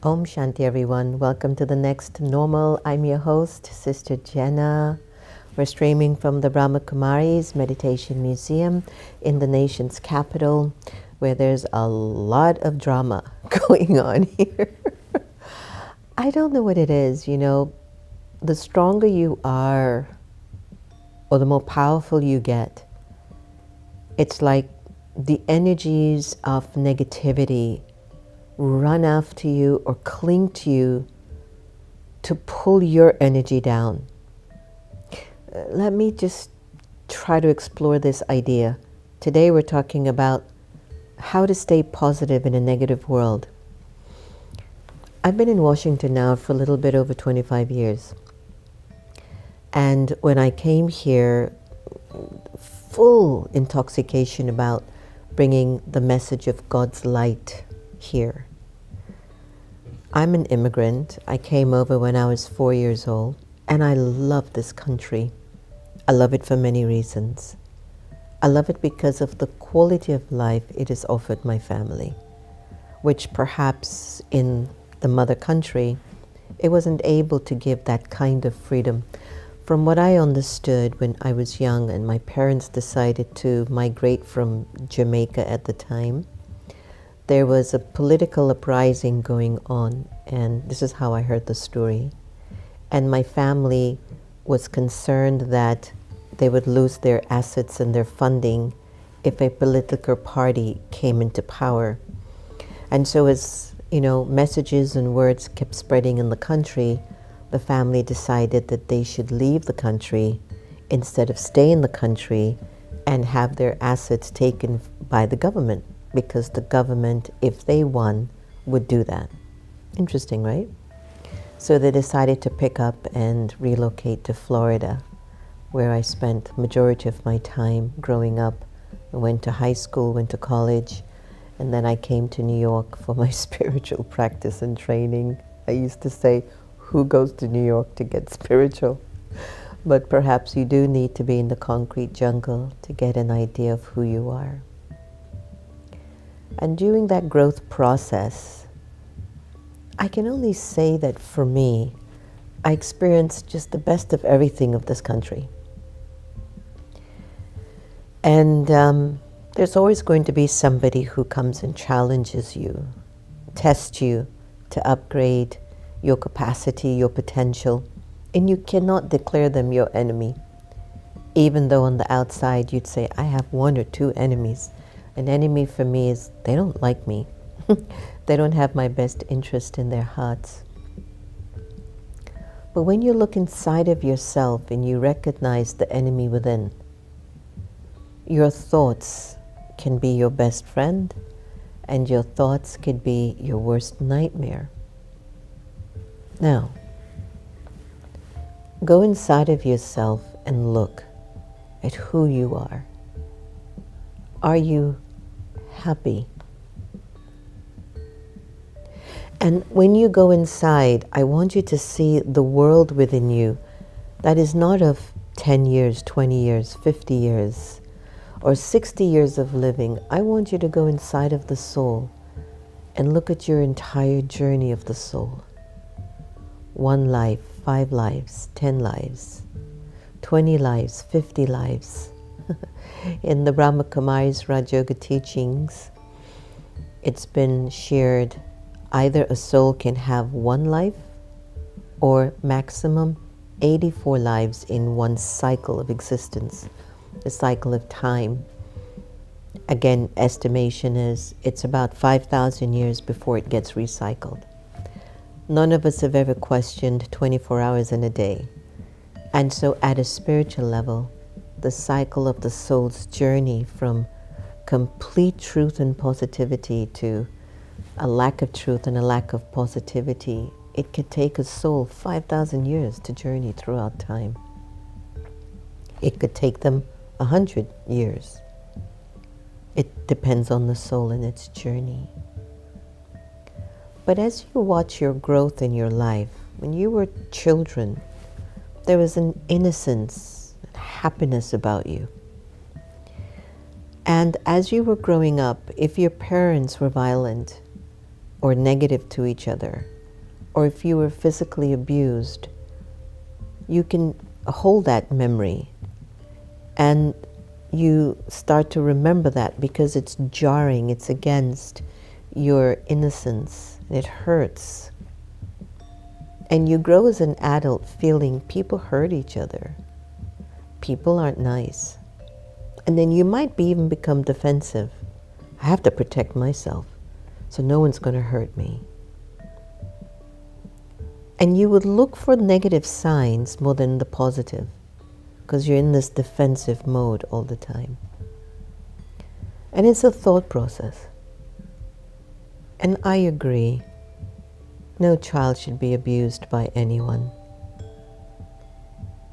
Om Shanti, everyone. Welcome to the next normal. I'm your host, Sister Jenna. We're streaming from the Brahma Kumaris Meditation Museum in the nation's capital, where there's a lot of drama going on here. I don't know what it is, the stronger you are, or the more powerful you get, it's like the energies of negativity run after you or cling to you to pull your energy down. Let me just try to explore this idea. Today we're talking about how to stay positive in a negative world. I've been in Washington now for a little bit over 25 years. And when I came here, full intoxication about bringing the message of God's light here. I'm an immigrant. I came over when I was 4 years old, and I love this country. I love it for many reasons. I love it because of the quality of life it has offered my family, which perhaps in the mother country, it wasn't able to give that kind of freedom. From what I understood when I was young and my parents decided to migrate from Jamaica at the time, there was a political uprising going on, and this is how I heard the story. And my family was concerned that they would lose their assets and their funding if a political party came into power. And so as, messages and words kept spreading in the country, the family decided that they should leave the country instead of stay in the country and have their assets taken by the government, because the government, if they won, would do that. Interesting, right? So they decided to pick up and relocate to Florida, where I spent majority of my time growing up. I went to high school, went to college, and then I came to New York for my spiritual practice and training. I used to say, who goes to New York to get spiritual? But perhaps you do need to be in the concrete jungle to get an idea of who you are. And during that growth process, I can only say that for me, I experienced just the best of everything of this country. And there's always going to be somebody who comes and challenges you, tests you to upgrade your capacity, your potential, and you cannot declare them your enemy. Even though on the outside you'd say, I have one or two enemies. An enemy for me is they don't like me. They don't have my best interest in their hearts. But when you look inside of yourself and you recognize the enemy within, your thoughts can be your best friend, and your thoughts could be your worst nightmare. Now, go inside of yourself and look at who you are. Are you happy? And when you go inside, I want you to see the world within you that is not of 10 years, 20 years, 50 years, or 60 years of living. I want you to go inside of the soul and look at your entire journey of the soul. 1 life, 5 lives, 10 lives, 20 lives, 50 lives. In the Brahma Kumaris Raj Yoga teachings, it's been shared either a soul can have 1 life or maximum 84 lives in one cycle of existence, the cycle of time. Again, estimation is it's about 5,000 years before it gets recycled. None of us have ever questioned 24 hours in a day. And so at a spiritual level, the cycle of the soul's journey from complete truth and positivity to a lack of truth and a lack of positivity, it could take a soul 5,000 years to journey throughout time. It could take them 100 years. It depends on the soul and its journey. But as you watch your growth in your life, when you were children, there was an innocence and happiness about you. And as you were growing up, if your parents were violent, or negative to each other, or if you were physically abused, you can hold that memory and you start to remember that because it's jarring, it's against your innocence, it hurts. And you grow as an adult feeling people hurt each other. People aren't nice. And then you might even become defensive. I have to protect myself, so no one's going to hurt me. And you would look for negative signs more than the positive, because you're in this defensive mode all the time. And it's a thought process. And I agree, no child should be abused by anyone.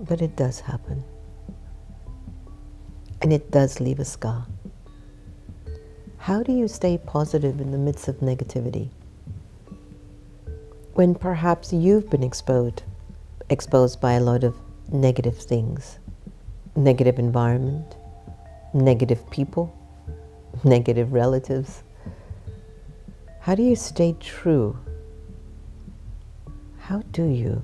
But it does happen. And it does leave a scar. How do you stay positive in the midst of negativity? When perhaps you've been exposed by a lot of negative things, negative environment, negative people, negative relatives. How do you stay true? How do you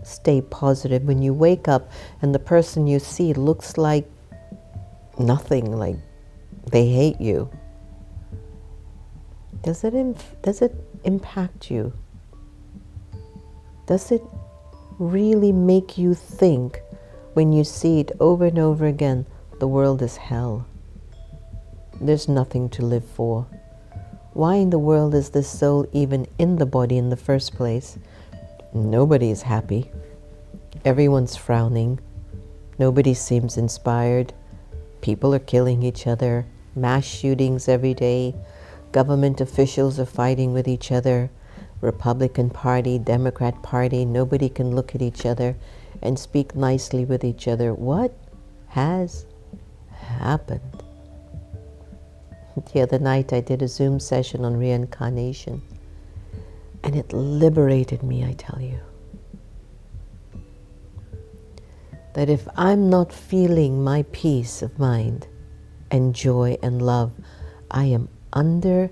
stay positive when you wake up and the person you see looks like nothing, like they hate you? Does it impact you? Does it really make you think when you see it over and over again, the world is hell? There's nothing to live for. Why in the world is this soul even in the body in the first place? Nobody is happy. Everyone's frowning. Nobody seems inspired. People are killing each other. Mass shootings every day. Government officials are fighting with each other. Republican Party, Democrat Party, nobody can look at each other and speak nicely with each other. What has happened? The other night I did a Zoom session on reincarnation, and it liberated me, I tell you. That if I'm not feeling my peace of mind and joy and love, I am under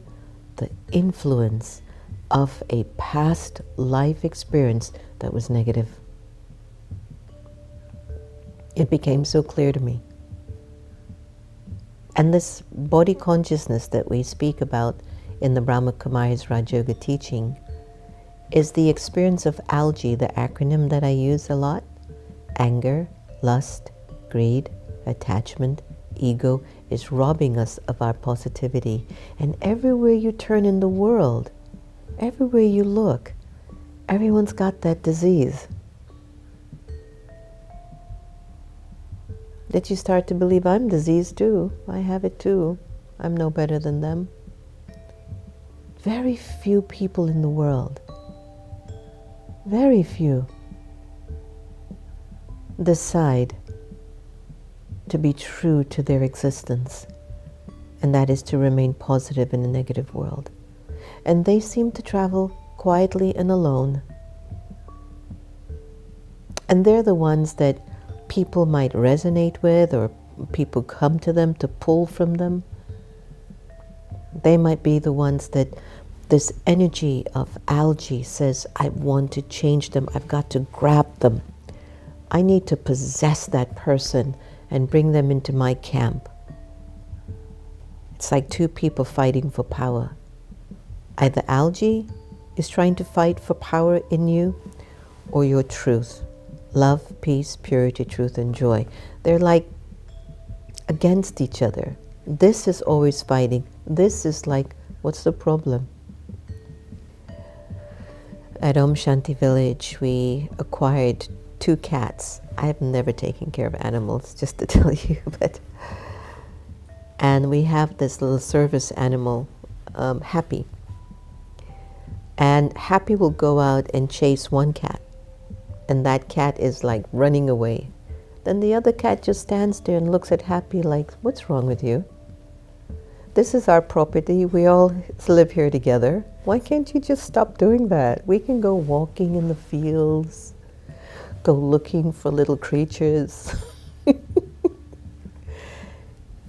the influence of a past life experience that was negative. It became so clear to me. And this body consciousness that we speak about in the Brahma Kumaris Raj Yoga teaching is the experience of algae, the acronym that I use a lot. Anger, lust, greed, attachment, ego is robbing us of our positivity. And everywhere you turn in the world, everywhere you look, everyone's got that disease. That you start to believe, I'm diseased too. I have it too. I'm no better than them. Very few people in the world, very few, decide to be true to their existence, and that is to remain positive in a negative world. And they seem to travel quietly and alone. And they're the ones that people might resonate with, or people come to them to pull from them. They might be the ones that this energy of algae says, I want to change them. I've got to grab them. I need to possess that person and bring them into my camp. It's like two people fighting for power. Either algae is trying to fight for power in you, or your truth. Love, peace, purity, truth, and joy. They're like against each other. This is always fighting. This is like, what's the problem? At Om Shanti Village, we acquired 2 cats. I've never taken care of animals, just to tell you, and we have this little service animal, Happy. And Happy will go out and chase one cat, and that cat is like running away. Then the other cat just stands there and looks at Happy like, what's wrong with you? This is our property. We all live here together. Why can't you just stop doing that? We can go walking in the fields, go looking for little creatures.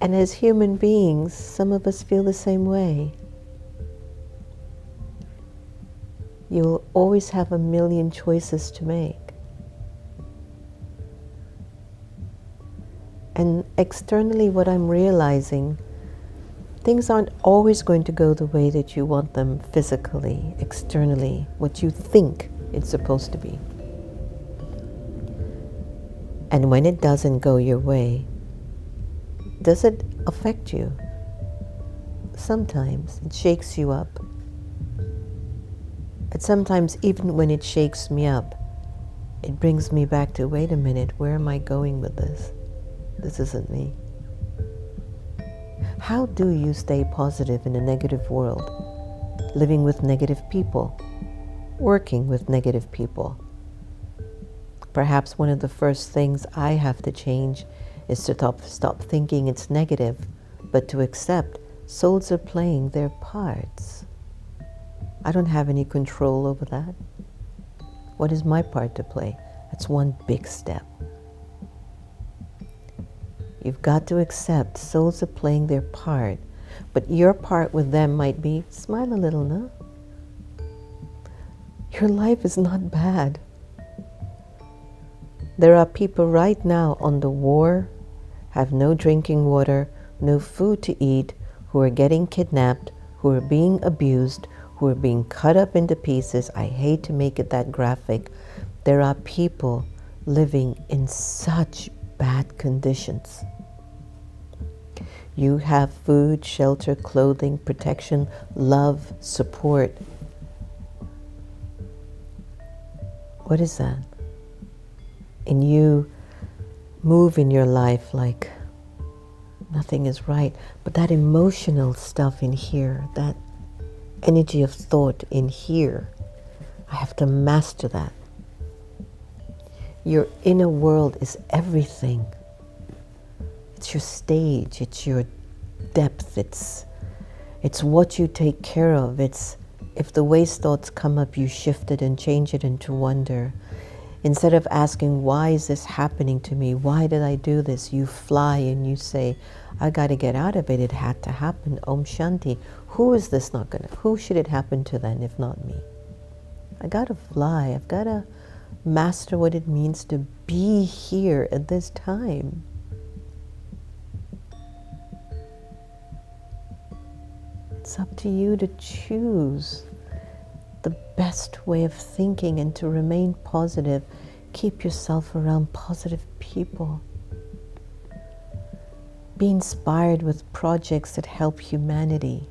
And as human beings, some of us feel the same way. You'll always have a million choices to make. And externally, what I'm realizing, things aren't always going to go the way that you want them physically, externally, what you think it's supposed to be. And when it doesn't go your way, does it affect you? Sometimes it shakes you up. But sometimes even when it shakes me up, it brings me back to, wait a minute, where am I going with this? This isn't me. How do you stay positive in a negative world? Living with negative people, working with negative people. Perhaps one of the first things I have to change is to stop thinking it's negative, but to accept souls are playing their parts. I don't have any control over that. What is my part to play? That's one big step. You've got to accept souls are playing their part, but your part with them might be, smile a little, no? Your life is not bad. There are people right now on the war, have no drinking water, no food to eat, who are getting kidnapped, who are being abused, who are being cut up into pieces. I hate to make it that graphic. There are people living in such bad conditions. You have food, shelter, clothing, protection, love, support. What is that? And you move in your life like nothing is right, but that emotional stuff in here, that energy of thought in here, I have to master that. Your inner world is everything. It's your stage, it's your depth, it's what you take care of. It's if the waste thoughts come up, you shift it and change it into wonder. Instead of asking, why is this happening to me? Why did I do this? You fly and you say, I got to get out of it. It had to happen. Om Shanti. Who is this not going to? Who should it happen to then, if not me? I got to fly. I've got to master what it means to be here at this time. It's up to you to choose the best way of thinking and to remain positive. Keep yourself around positive people. Be inspired with projects that help humanity.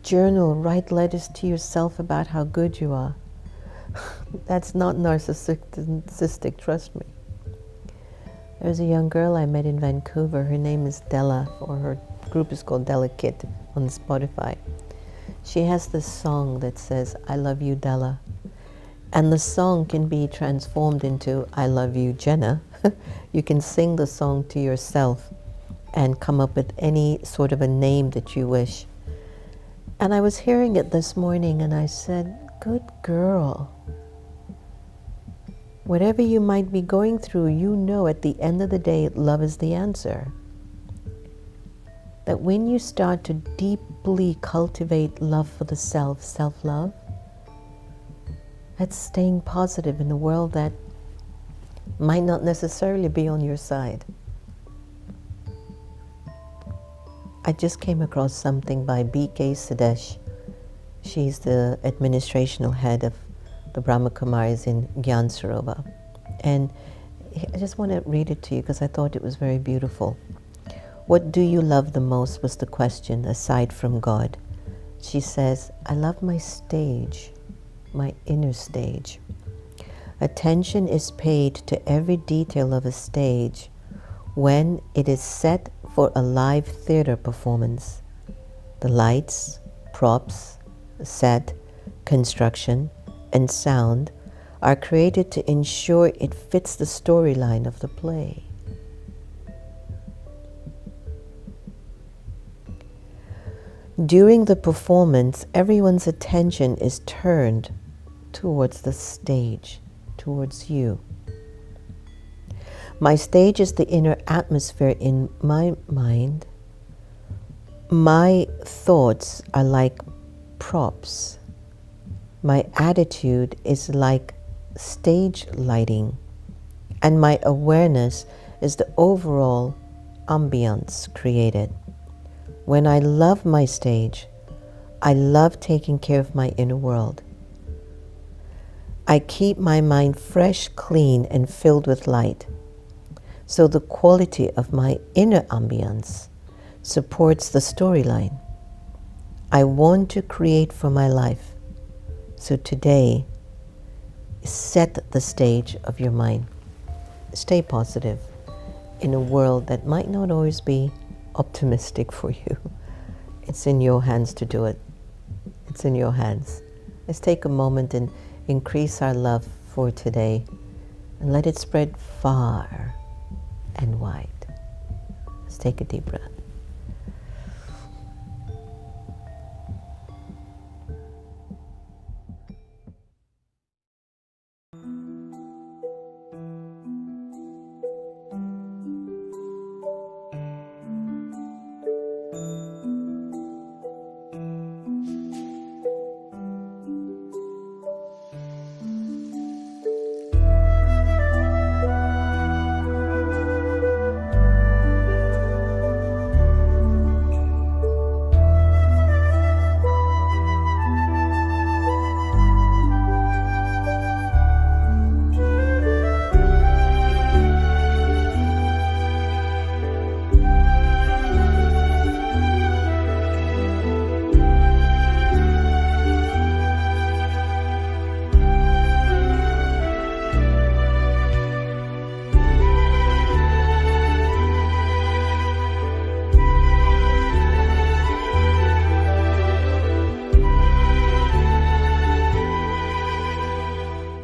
Journal, write letters to yourself about how good you are. That's not narcissistic, trust me. There's a young girl I met in Vancouver. Her name is Della, or her group is called Della Kit on Spotify. She has this song that says, I love you, Della. And the song can be transformed into, I love you, Jenna. You can sing the song to yourself and come up with any sort of a name that you wish. And I was hearing it this morning and I said, good girl. Whatever you might be going through, you know at the end of the day, love is the answer. That when you start to deeply cultivate love for the self, self-love, that's staying positive in a world that might not necessarily be on your side. I just came across something by B.K. Sadesh. She's the administrational head of the Brahma Kumaris in Gyan Sarovar. And I just want to read it to you because I thought it was very beautiful. What do you love the most was the question, aside from God. She says, I love my stage, my inner stage. Attention is paid to every detail of a stage when it is set for a live theater performance. The lights, props, set, construction, and sound are created to ensure it fits the storyline of the play. During the performance, everyone's attention is turned towards the stage, towards you. My stage is the inner atmosphere in my mind. My thoughts are like props. My attitude is like stage lighting, and my awareness is the overall ambience created. When I love my stage, I love taking care of my inner world. I keep my mind fresh, clean, and filled with light. So the quality of my inner ambience supports the storyline I want to create for my life. So today, set the stage of your mind. Stay positive in a world that might not always be optimistic for you. It's in your hands to do it. It's in your hands. Let's take a moment and increase our love for today and let it spread far and wide. Let's take a deep breath.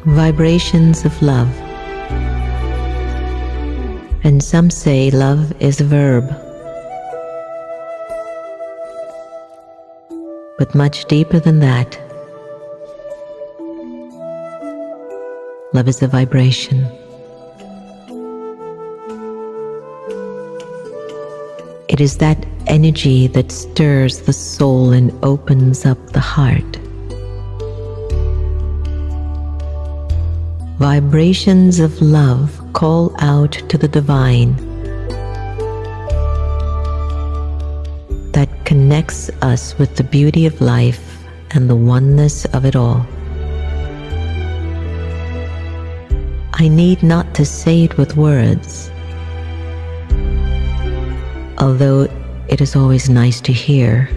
Vibrations of love. And some say love is a verb. But much deeper than that, love is a vibration. It is that energy that stirs the soul and opens up the heart. Vibrations of love call out to the divine that connects us with the beauty of life and the oneness of it all. I need not to say it with words, although it is always nice to hear,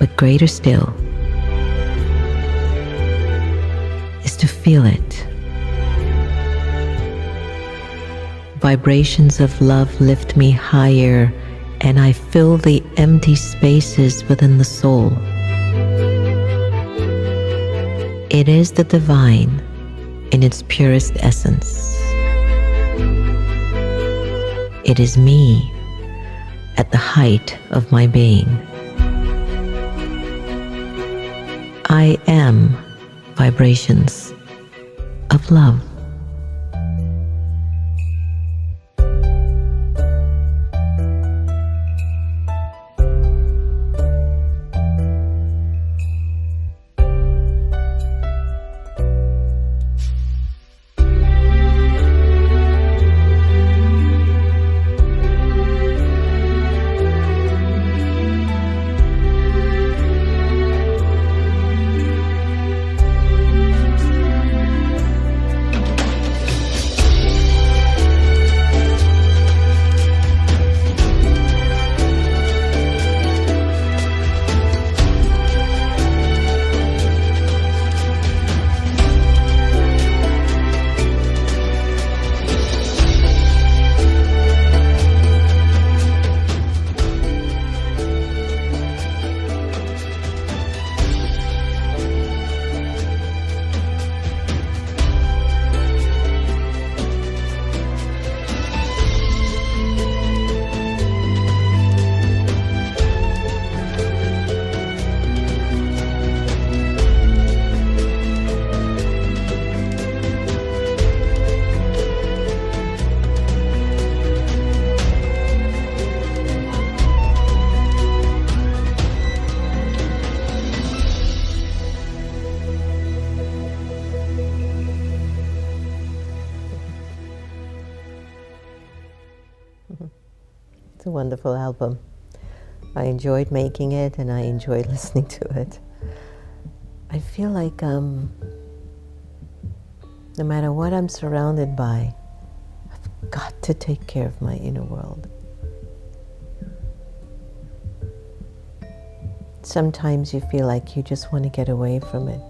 but greater still is to feel it. Vibrations of love lift me higher, and I fill the empty spaces within the soul. It is the divine in its purest essence. It is me at the height of my being. I am vibrations of love. It's a wonderful album. I enjoyed making it and I enjoyed listening to it. I feel like no matter what I'm surrounded by, I've got to take care of my inner world. Sometimes you feel like you just want to get away from it,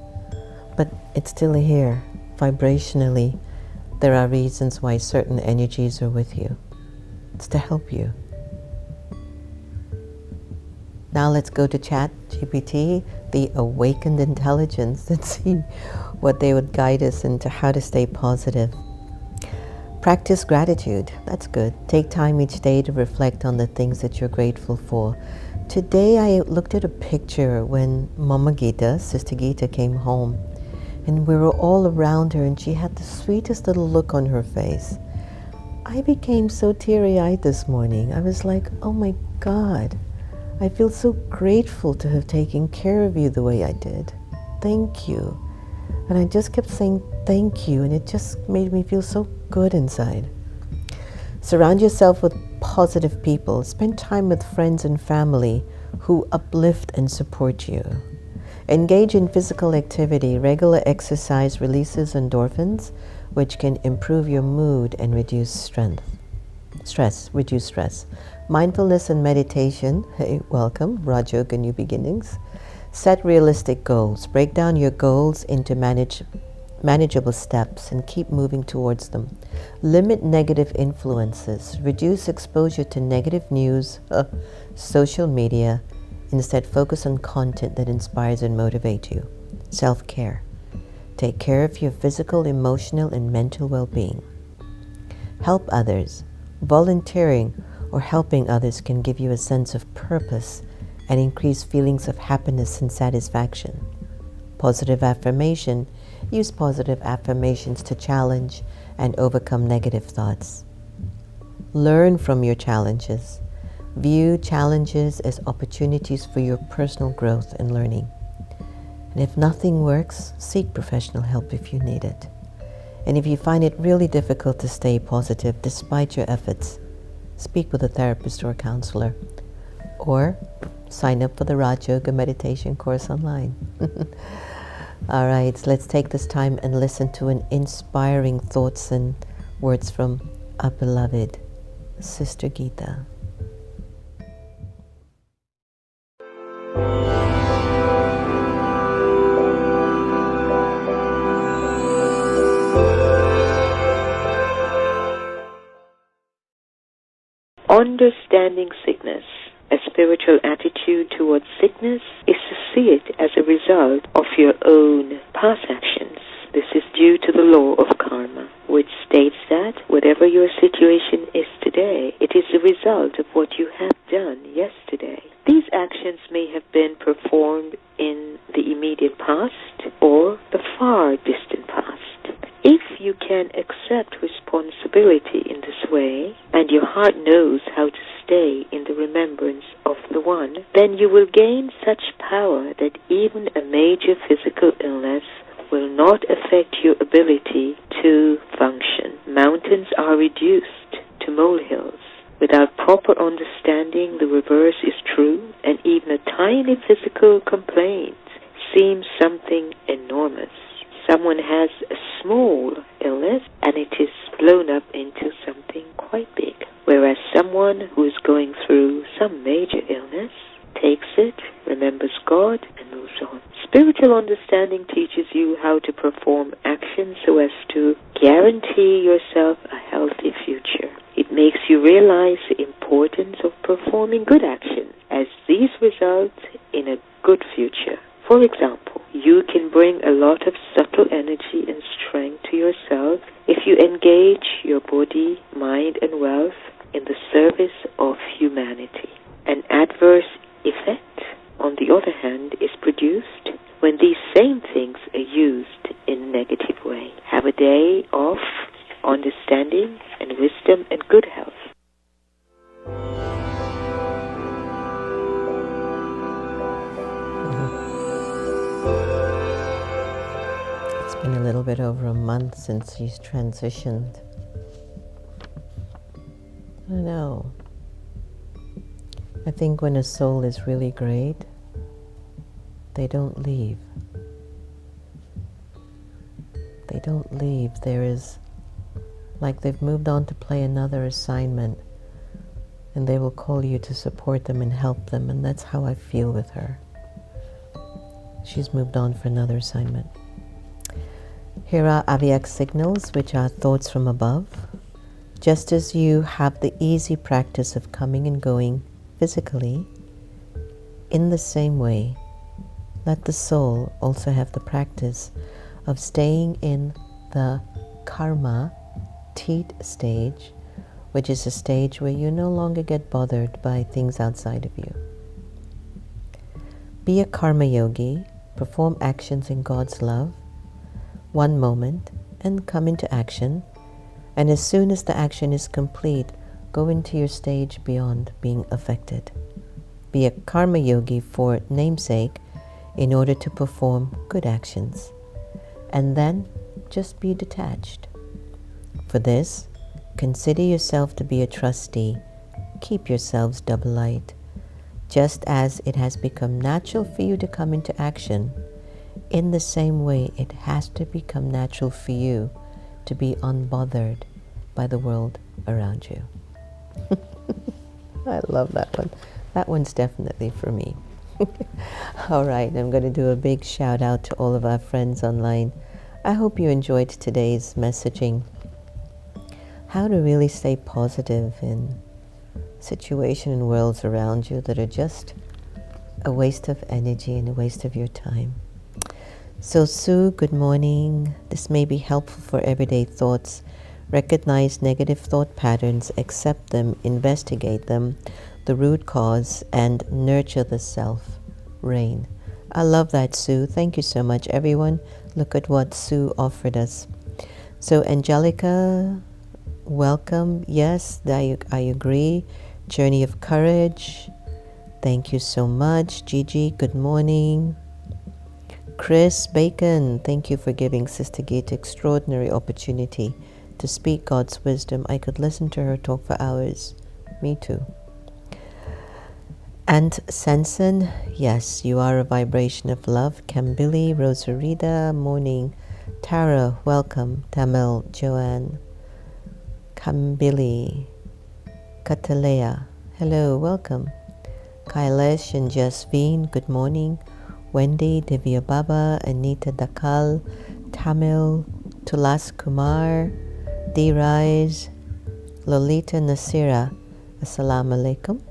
but it's still here. Vibrationally, there are reasons why certain energies are with you. It's to help you. Now let's go to ChatGPT, the awakened intelligence, and see what they would guide us into how to stay positive. Practice gratitude. That's good. Take time each day to reflect on the things that you're grateful for. Today I looked at a picture when Mama Gita, Sister Gita, came home, and we were all around her and she had the sweetest little look on her face. I became so teary-eyed this morning. I was like, oh my God, I feel so grateful to have taken care of you the way I did. Thank you. And I just kept saying thank you, and it just made me feel so good inside. Surround yourself with positive people. Spend time with friends and family who uplift and support you. Engage in physical activity. Regular exercise releases endorphins, which can improve your mood and reduce stress. Mindfulness and meditation. Hey, welcome, Raj Yoga New Beginnings. Set realistic goals. Break down your goals into manageable steps and keep moving towards them. Limit negative influences. Reduce exposure to negative news, social media. Instead, focus on content that inspires and motivates you. Self-care. Take care of your physical, emotional, and mental well-being. Help others. Volunteering or helping others can give you a sense of purpose and increase feelings of happiness and satisfaction. Positive affirmation. Use positive affirmations to challenge and overcome negative thoughts. Learn from your challenges. View challenges as opportunities for your personal growth and learning. And if nothing works, seek professional help if you need it. And if you find it really difficult to stay positive despite your efforts, speak with a therapist or a counselor. Or sign up for the Raj Yoga meditation course online. All right, so let's take this time and listen to an inspiring thoughts and words from our beloved Sister Gita. Understanding sickness. A spiritual attitude towards sickness is to see it as a result of your own past actions. This is due to the law of karma, which states that whatever your situation is today, it is the result of what you have done yesterday. These actions may have been performed in the immediate past or the far distant past. If you can accept responsibility in this way, and your heart knows how to stay in the remembrance of the One, then you will gain such power that even a major physical illness will not affect your ability to function. Mountains are reduced to molehills. Without proper understanding, the reverse is true, and even a tiny physical complaint seems something enormous. Someone has a small illness and it is blown up into something quite big, whereas someone who is going through some major illness takes it, remembers God, and moves on. Spiritual understanding teaches you how to perform actions so as to guarantee yourself a healthy future. It makes you realize the importance of performing good actions, as these result in a good future. For example, you can bring a lot of subtle energy and strength to yourself if you engage your body, mind, and wealth in the service of humanity. An adverse effect, on the other hand, is produced when these same things are used in a negative way. Have a day of understanding and wisdom and good health. It's been a little bit over a month since she's transitioned. I don't know. I think when a soul is really great, they don't leave. They don't leave. There is, like they've moved on to play another assignment, and they will call you to support them and help them, and that's how I feel with her. She's moved on for another assignment. Here are Aviak signals, which are thoughts from above. Just as you have the easy practice of coming and going physically, in the same way, let the soul also have the practice of staying in the karma teat stage, which is a stage where you no longer get bothered by things outside of you. Be a karma yogi, perform actions in God's love, one moment, and come into action. And as soon as the action is complete, go into your stage beyond being affected. Be a karma yogi for namesake in order to perform good actions. And then just be detached. For this, consider yourself to be a trustee. Keep yourselves double light. Just as it has become natural for you to come into action, in the same way it has to become natural for you to be unbothered by the world around you. I love that one. That one's definitely for me. All right, I'm going to do a big shout out to all of our friends online. I hope you enjoyed today's messaging. How to really stay positive in situations and worlds around you that are just a waste of energy and a waste of your time. So Sue, good morning. This may be helpful for everyday thoughts. Recognize negative thought patterns, accept them, investigate them, the root cause, and nurture the self. Rain. I love that, Sue. Thank you so much, everyone. Look at what Sue offered us. So Angelica, welcome. Yes, I agree. Journey of courage. Thank you so much. Gigi, good morning. Chris Bacon, thank you for giving Sister Gita extraordinary opportunity to speak God's wisdom. I could listen to her talk for hours. Me too. And Sanson, yes, you are a vibration of love. Kambili, Rosarita, morning. Tara, welcome. Tamil, Joanne. Kambili, Katalea, hello, welcome. Kailash and Jasveen, good morning. Wendy, Divya Baba, Anita Dakal, Tamil, Tulas Kumar, D. Rise, Lolita Nasira, Assalamu alaikum.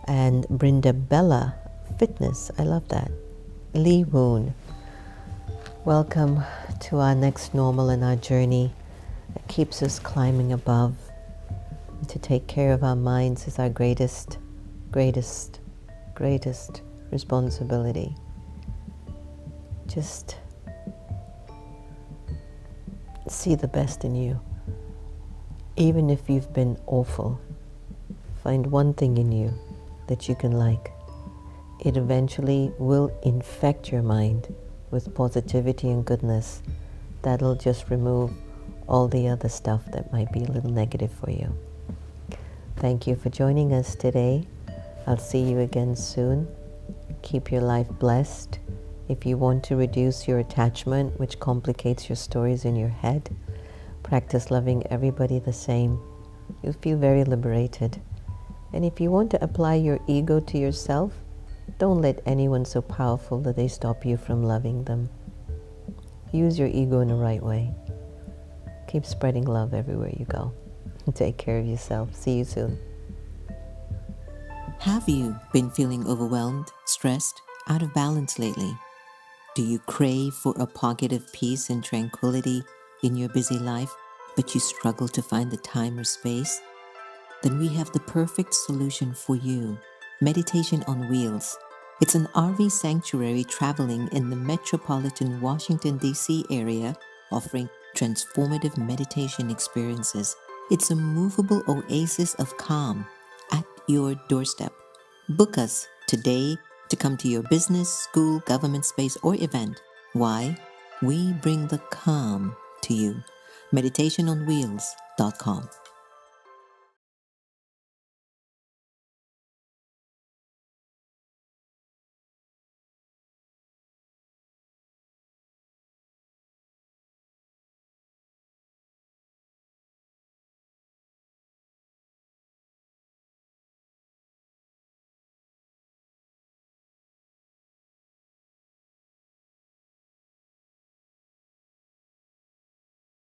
And Brinda Bella, fitness, I love that. Lee Woon, welcome to our next normal in our journey that keeps us climbing above. And to take care of our minds is our greatest responsibility. Just see the best in you. Even if you've been awful, find one thing in you that you can like. It eventually will infect your mind with positivity and goodness. That'll just remove all the other stuff that might be a little negative for you. Thank you for joining us today. I'll see you again soon. Keep your life blessed. If you want to reduce your attachment, which complicates your stories in your head, practice loving everybody the same. You'll feel very liberated. And if you want to apply your ego to yourself, don't let anyone so powerful that they stop you from loving them. Use your ego in the right way. Keep spreading love everywhere you go. Take care of yourself. See you soon. Have you been feeling overwhelmed, stressed, out of balance lately? Do you crave for a pocket of peace and tranquility in your busy life, but you struggle to find the time or space? Then we have the perfect solution for you. Meditation on Wheels. It's an RV sanctuary traveling in the metropolitan Washington D.C. area, offering transformative meditation experiences. It's a movable oasis of calm at your doorstep. Book us today to come to your business, school, government space, or event. Why? We bring the calm to you. meditationonwheels.com